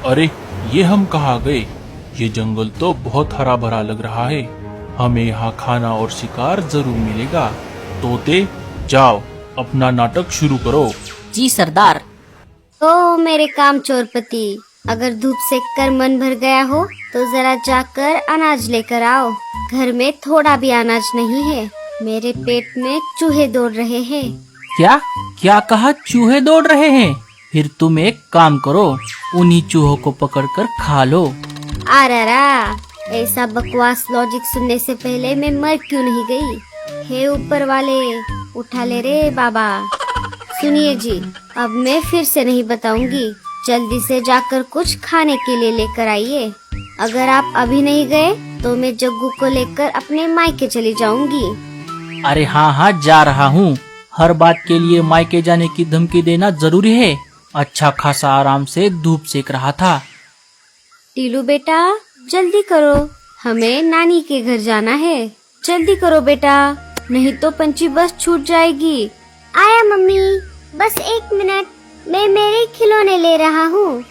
अरे, ये हम कहाँ गए? ये जंगल तो बहुत हरा भरा लग रहा है। हमें यहाँ खाना और शिकार जरूर मिलेगा। तोते, जाओ अपना नाटक शुरू करो। जी सरदार। ओ मेरे कामचोर पति, अगर धूप सेक कर मन भर गया हो तो जरा जाकर अनाज लेकर आओ। घर में थोड़ा भी अनाज नहीं है। मेरे पेट में चूहे दौड़ रहे हैं। क्या क्या कहा? चूहे दौड़ रहे हैं? फिर तुम एक काम करो, उन्हीं चूहों को पकड़कर खा लो। आरारा, ऐसा बकवास लॉजिक सुनने से पहले मैं मर क्यों नहीं गई? हे ऊपर वाले, उठा ले रे बाबा। सुनिए जी, अब मैं फिर से नहीं बताऊंगी। जल्दी से जाकर कुछ खाने के लिए लेकर आइए। अगर आप अभी नहीं गए तो मैं जग्गू को लेकर अपने मायके चली जाऊंगी। अरे हाँ हाँ, जा रहा हूँ। हर बात के लिए मायके जाने की धमकी देना जरूरी है? अच्छा खासा आराम से धूप सेक रहा था। टीलू बेटा, जल्दी करो, हमें नानी के घर जाना है। जल्दी करो बेटा, नहीं तो पंछी बस छूट जाएगी। आया मम्मी, बस 1 मिनट, मैं मेरे खिलौने ले रहा हूँ।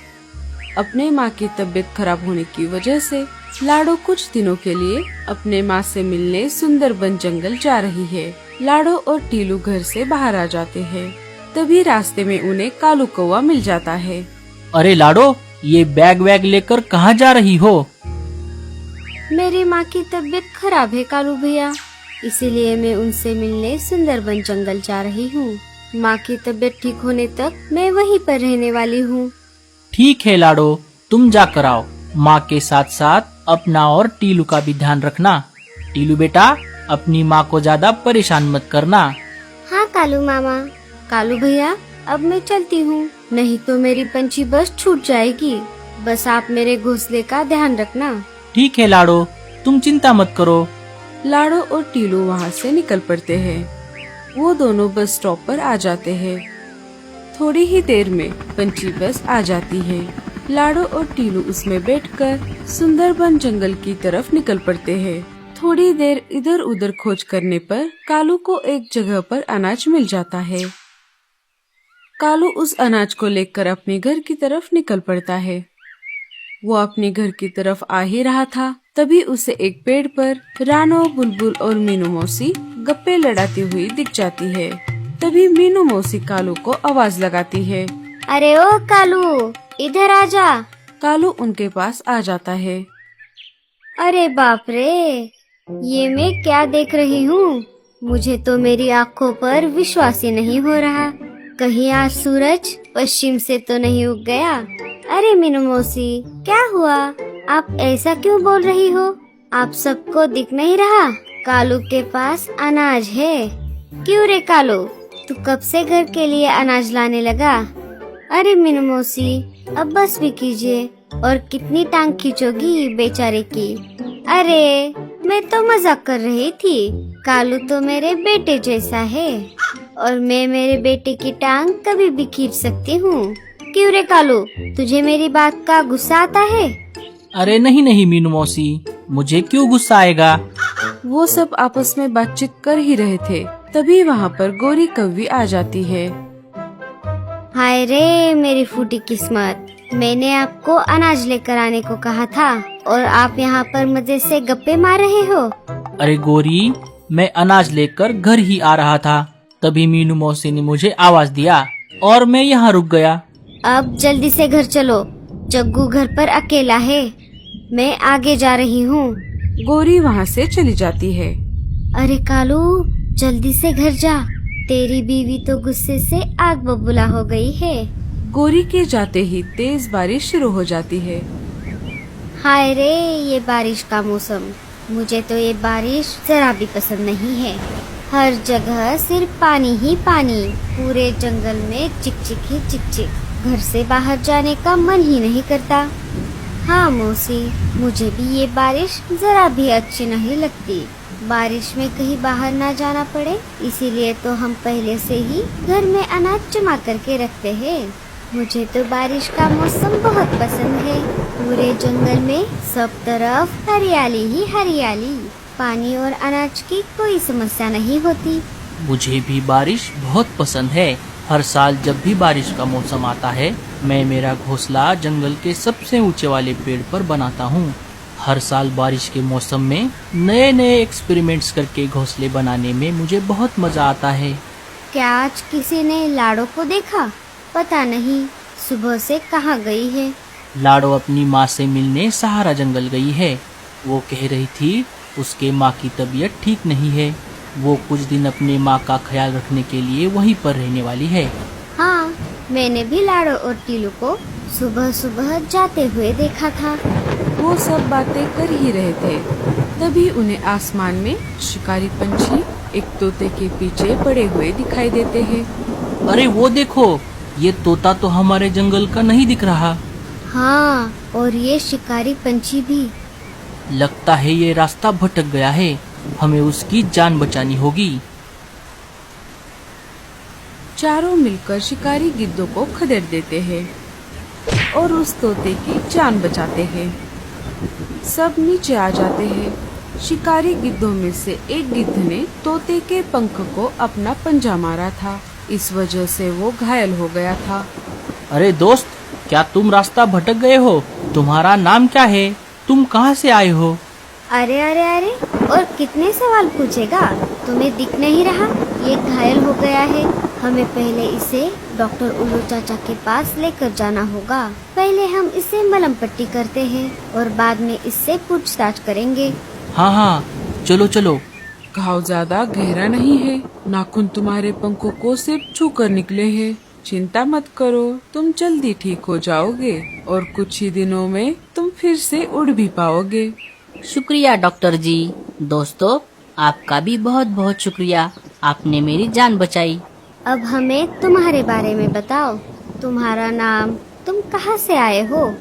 अपने माँ की तबीयत खराब होने की वजह से लाडो कुछ दिनों के लिए अपने माँ से मिलने सुंदरबन जंगल जा रही है। लाडो और टीलू घर से बाहर आ जाते हैं। तभी रास्ते में उन्हें कालू कौवा मिल जाता है। अरे लाडो, ये बैग वैग लेकर कहाँ जा रही हो? मेरी माँ की तबीयत खराब है कालू भैया, इसीलिए मैं उनसे मिलने सुंदरबन जंगल जा रही हूँ। माँ की तबीयत ठीक होने तक मैं वहीं पर रहने वाली हूँ। ठीक है लाडो, तुम जाकर आओ। माँ के साथ साथ अपना और टीलू का भी ध्यान रखना। टीलू बेटा, अपनी माँ को ज्यादा परेशान मत करना। हाँ कालू मामा। कालू भैया, अब मैं चलती हूँ, नहीं तो मेरी पंछी बस छूट जाएगी। बस आप मेरे घोंसले का ध्यान रखना। ठीक है लाडो, तुम चिंता मत करो। लाडो और टीलू वहाँ से निकल पड़ते हैं। वो दोनों बस स्टॉप पर आ जाते हैं। थोड़ी ही देर में पंछी बस आ जाती है। लाडो और टीलू उसमें बैठकर सुंदरबन जंगल की तरफ निकल पड़ते हैं। थोड़ी देर इधर उधर खोज करने पर कालू को एक जगह पर अनाज मिल जाता है। कालू उस अनाज को लेकर अपने घर की तरफ निकल पड़ता है। वो अपने घर की तरफ आ ही रहा था, तभी उसे एक पेड़ पर रानो, बुलबुल और मीनू मौसी गप्पे लड़ाती हुई दिख जाती है। तभी मीनू मौसी कालू को आवाज लगाती है। अरे ओ कालू, इधर आजा। कालू उनके पास आ जाता है। अरे बाप रे, ये मैं क्या देख रही हूँ? मुझे तो मेरी आँखों पर विश्वास ही नहीं हो रहा। कहीं आज सूरज पश्चिम से तो नहीं उग गया? अरे मीनू मौसी, क्या हुआ? आप ऐसा क्यों बोल रही हो? आप सबको दिख नहीं रहा? कालू के पास अनाज है। क्यों रे कालू, तू कब से घर के लिए अनाज लाने लगा? अरे मीनू मौसी, अब बस भी कीजिए, और कितनी टांग खींचोगी बेचारे की? अरे मैं तो मजाक कर रही थी। कालू तो मेरे बेटे जैसा है, और मैं मेरे बेटे की टांग कभी भी खींच सकती हूँ। क्यों रे कालू, तुझे मेरी बात का गुस्सा आता है? अरे नहीं नहीं मीनू मौसी, मुझे क्यों गुस्सा आएगा? वो सब आपस में बातचीत कर ही रहे थे, तभी वहाँ पर गोरी कौवी आ जाती है। हाय रे मेरी फूटी किस्मत, मैंने आपको अनाज लेकर आने को कहा था, और आप यहाँ पर मजे से गप्पे मार रहे हो। अरे गोरी, मैं अनाज लेकर घर ही आ रहा था, तभी मीनू मौसी ने मुझे आवाज दिया और मैं यहाँ रुक गया। अब जल्दी से घर चलो, जग्गू घर पर अकेला है। मैं आगे जा रही हूँ। गोरी वहाँ से चली जाती है। अरे कालू, जल्दी से घर जा, तेरी बीवी तो गुस्से से आग बबूला हो गई है। गोरी के जाते ही तेज बारिश शुरू हो जाती है। हाय रे ये बारिश का मौसम, मुझे तो ये बारिश जरा भी पसंद नहीं है। हर जगह सिर्फ पानी ही पानी, पूरे जंगल में चिकचिक ही चिकचिक। घर से बाहर जाने का मन ही नहीं करता। हाँ मौसी, मुझे भी ये बारिश जरा भी अच्छी नहीं लगती। बारिश में कहीं बाहर ना जाना पड़े, इसीलिए तो हम पहले से ही घर में अनाज जमा करके रखते हैं। मुझे तो बारिश का मौसम बहुत पसंद है। पूरे जंगल में सब तरफ हरियाली ही हरियाली, पानी और अनाज की कोई समस्या नहीं होती। मुझे भी बारिश बहुत पसंद है। हर साल जब भी बारिश का मौसम आता है, मैं मेरा घोंसला जंगल के सबसे ऊंचे वाले पेड़ पर बनाता हूँ। हर साल बारिश के मौसम में नए नए एक्सपेरिमेंट्स करके घोंसले बनाने में मुझे बहुत मजा आता है। क्या आज किसी ने लाड़ो को देखा? पता नहीं सुबह से कहाँ गई है। लाडो अपनी माँ से मिलने सहारा जंगल गई है। वो कह रही थी उसके माँ की तबीयत ठीक नहीं है। वो कुछ दिन अपने माँ का ख्याल रखने के लिए वहीं पर रहने वाली है। हाँ, मैंने भी लाड़ो और टीलू को सुबह सुबह जाते हुए देखा था। वो सब बातें कर ही रहे थे, तभी उन्हें आसमान में शिकारी पंछी एक तोते के पीछे पड़े हुए दिखाई देते हैं। अरे वो देखो, ये तोता तो हमारे जंगल का नहीं दिख रहा। हाँ, और ये शिकारी पंछी भी। लगता है ये रास्ता भटक गया है। हमें उसकी जान बचानी होगी। चारों मिलकर शिकारी गिद्धों को खदेड़ देते हैं और उस तोते की जान बचाते हैं। सब नीचे आ जाते हैं। शिकारी गिद्धों में से एक गिद्ध ने तोते के पंख को अपना पंजा मारा था। इस वजह से वो घायल हो गया था। अरे दोस्त, क्या तुम रास्ता भटक गए हो? तुम्हारा नाम क्या है? तुम कहाँ से आए हो? अरे अरे अरे, और कितने सवाल पूछेगा? तुम्हें दिख नहीं रहा ये घायल हो गया है? हमें पहले इसे डॉक्टर उल्लू चाचा के पास लेकर जाना होगा। पहले हम इसे मलहम पट्टी करते हैं और बाद में इससे पूछताछ करेंगे। हाँ हाँ, चलो चलो। घाव ज्यादा गहरा नहीं है। नाखून तुम्हारे पंखों को सिर्फ छू कर निकले हैं। चिंता मत करो, तुम जल्दी ठीक हो जाओगे और कुछ ही दिनों में तुम फिर से उड़ भी पाओगे। शुक्रिया डॉक्टर जी। दोस्तों, आपका भी बहुत बहुत शुक्रिया। आपने मेरी जान बचाई। अब हमें तुम्हारे बारे में बताओ। तुम्हारा नाम, तुम कहाँ से आए हो?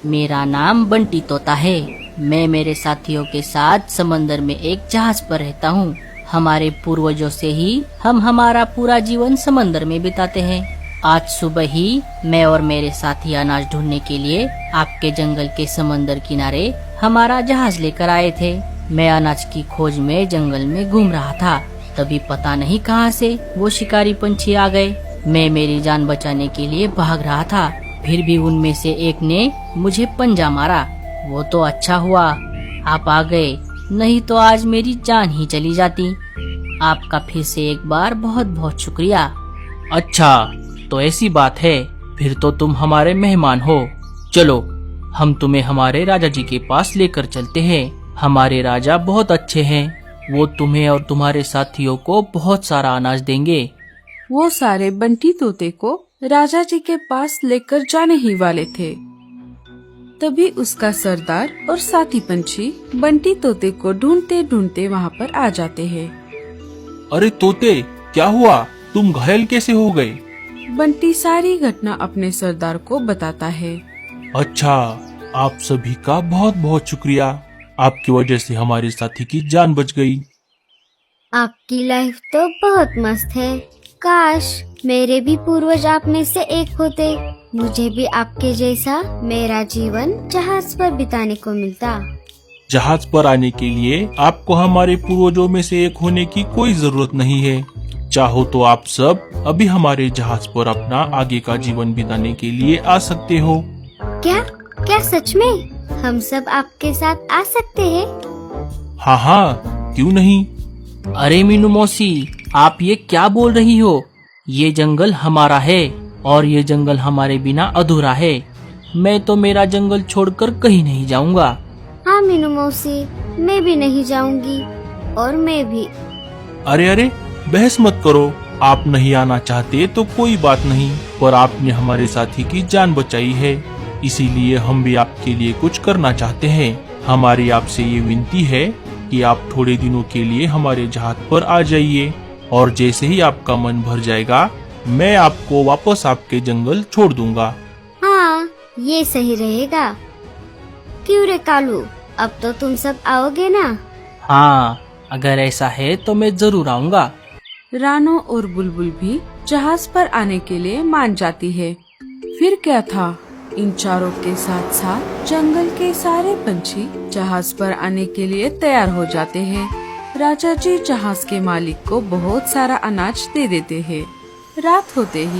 मेरा नाम बंटी तोता है। मैं मेरे साथियों के साथ समंदर में एक जहाज पर रहता हूँ। हमारे पूर्वजों से ही हम हमारा पूरा जीवन समंदर में बिताते हैं। आज सुबह ही मैं और मेरे साथी अनाज ढूंढने के लिए आपके जंगल के समंदर किनारे हमारा जहाज लेकर आए थे। मैं अनाज की खोज में जंगल में घूम रहा था, तभी पता नहीं कहां से वो शिकारी पंछी आ गए। मैं मेरी जान बचाने के लिए भाग रहा था, फिर भी उनमें से एक ने मुझे पंजा मारा। वो तो अच्छा हुआ आप आ गए, नहीं तो आज मेरी जान ही चली जाती। आपका फिर से एक बार बहुत बहुत शुक्रिया। अच्छा, तो ऐसी बात है, फिर तो तुम हमारे मेहमान हो। चलो, हम तुम्हें हमारे राजा जी के पास लेकर चलते हैं। हमारे राजा बहुत अच्छे हैं। वो तुम्हें और तुम्हारे साथियों को बहुत सारा अनाज देंगे। वो सारे बंटी तोते को राजा जी के पास लेकर जाने ही वाले थे, तभी उसका सरदार और साथी पंछी बंटी तोते को ढूंढते ढूंढते वहाँ पर आ जाते हैं। अरे तोते, क्या हुआ? तुम घायल कैसे हो गए? बंटी सारी घटना अपने सरदार को बताता है। अच्छा, आप सभी का बहुत बहुत शुक्रिया। आपकी वजह से हमारे साथी की जान बच गई। आपकी लाइफ तो बहुत मस्त है। काश मेरे भी पूर्वज आप में से एक होते। मुझे भी आपके जैसा मेरा जीवन जहाज पर बिताने को मिलता। जहाज पर आने के लिए आपको हमारे पूर्वजों में से एक होने की कोई जरूरत नहीं है। चाहो तो आप सब अभी हमारे जहाज पर अपना आगे का जीवन बिताने के लिए आ सकते हो। क्या क्या सच में हम सब आपके साथ आ सकते हैं? हाँ हाँ, क्यों नहीं। अरे मीनू मौसी, आप ये क्या बोल रही हो? ये जंगल हमारा है और ये जंगल हमारे बिना अधूरा है। मैं तो मेरा जंगल छोड़कर कहीं नहीं जाऊंगा। हाँ मीनू मौसी, मैं भी नहीं जाऊंगी। और मैं भी। अरे अरे, बहस मत करो। आप नहीं आना चाहते तो कोई बात नहीं, पर आपने हमारे साथी की जान बचाई है, इसीलिए हम भी आपके लिए कुछ करना चाहते हैं। हमारी आपसे ये विनती है कि आप थोड़े दिनों के लिए हमारे जहाज पर आ जाइए और जैसे ही आपका मन भर जाएगा, मैं आपको वापस आपके जंगल छोड़ दूंगा। हाँ, ये सही रहेगा। क्यों रे कालू, अब तो तुम सब आओगे ना? हाँ, अगर ऐसा है तो मैं जरूर आऊंगा। रानो और बुलबुल भी जहाज पर आने के लिए मान जाती है। फिर क्या था, इन चारों के साथ साथ जंगल के सारे पंछी जहाज पर आने के लिए तैयार हो जाते हैं। राजा जी जहाज के मालिक को बहुत सारा अनाज दे देते हैं। रात होते ही